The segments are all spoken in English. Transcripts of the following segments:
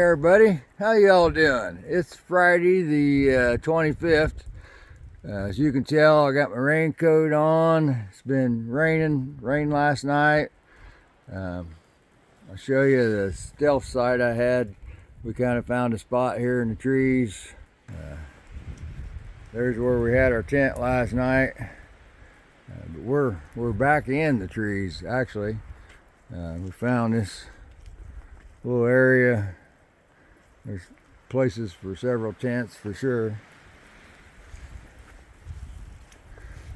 everybody, how y'all doing? It's Friday the 25th. As you can tell, I got my raincoat on. It's been rain last night. I'll show you the stealth site I had. We kind of found a spot here in the trees. There's where we had our tent last night. But we're back in the trees actually. We found this little area. There's places for several tents for sure.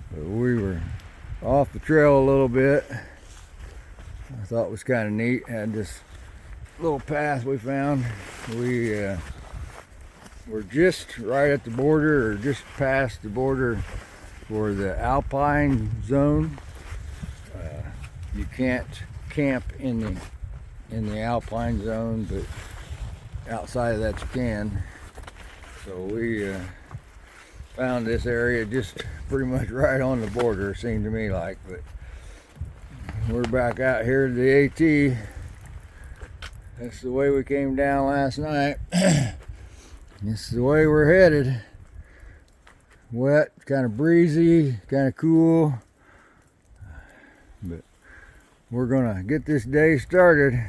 But we were off the trail a little bit. I thought it was kind of neat. Had this little path we found. We're just right at the border, or just past the border for the alpine zone. You can't camp in the alpine zone, but outside of that you can. So we found this area just pretty much right on the border, seemed to me like. But we're back out here to the AT. That's the way we came down last night. This is the way we're headed. Wet, kind of breezy, kind of cool. But we're gonna get this day started.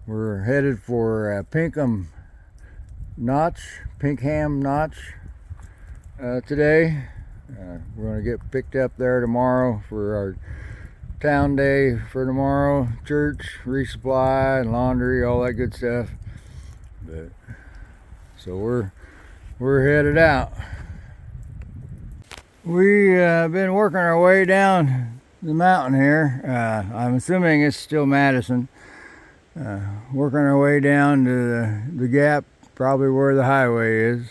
We're headed for Pinkham Notch today. We're gonna get picked up there tomorrow for our town day for tomorrow. Church, resupply, and laundry, all that good stuff. But so we're headed out. We been working our way down the mountain here. I'm assuming it's still Madison. Working our way down to the gap, probably where the highway is.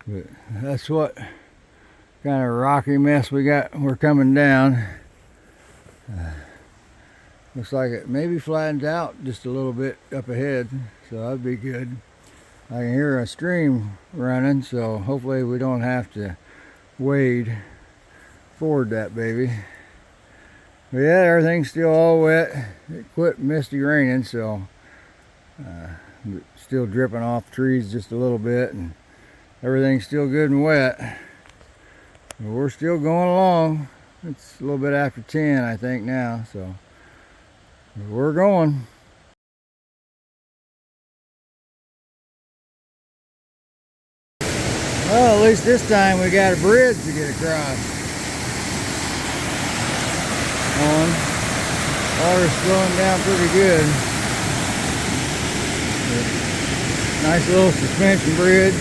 But that's what kind of rocky mess we got. We're coming down. Looks like it maybe flattens out just a little bit up ahead, so that'd be good. I can hear a stream running, so hopefully we don't have to wade ford that baby. But yeah, everything's still all wet. It quit misty raining, so still dripping off trees just a little bit, and everything's still good and wet. But we're still going along. It's a little bit after 10, I think, now, so we're going. Well, at least this time we got a bridge to get across. Water's flowing down pretty good. Nice little suspension bridge.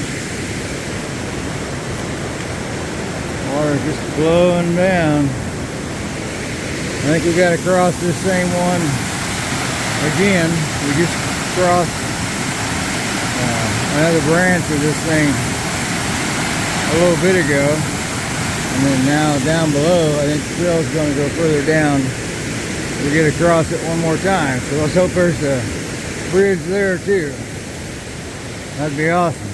Water's just flowing down. I think we got to cross this same one again. We just crossed another branch of this thing a little bit ago. And then now down below, I think the trail's going to go further down. We'll get across it one more time. So let's hope there's a bridge there too. That'd be awesome.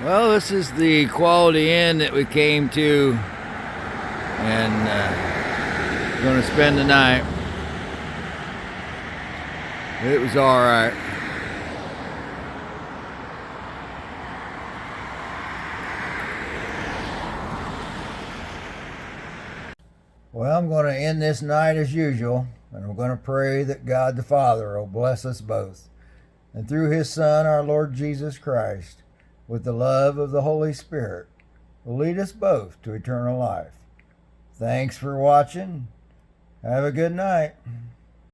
Well, this is the Quality Inn that we came to, and we're going to spend the night. It was all right. Well, I'm going to end this night as usual, and I'm going to pray that God the Father will bless us both, and through His Son, our Lord Jesus Christ, with the love of the Holy Spirit, will lead us both to eternal life. Thanks for watching. Have a good night.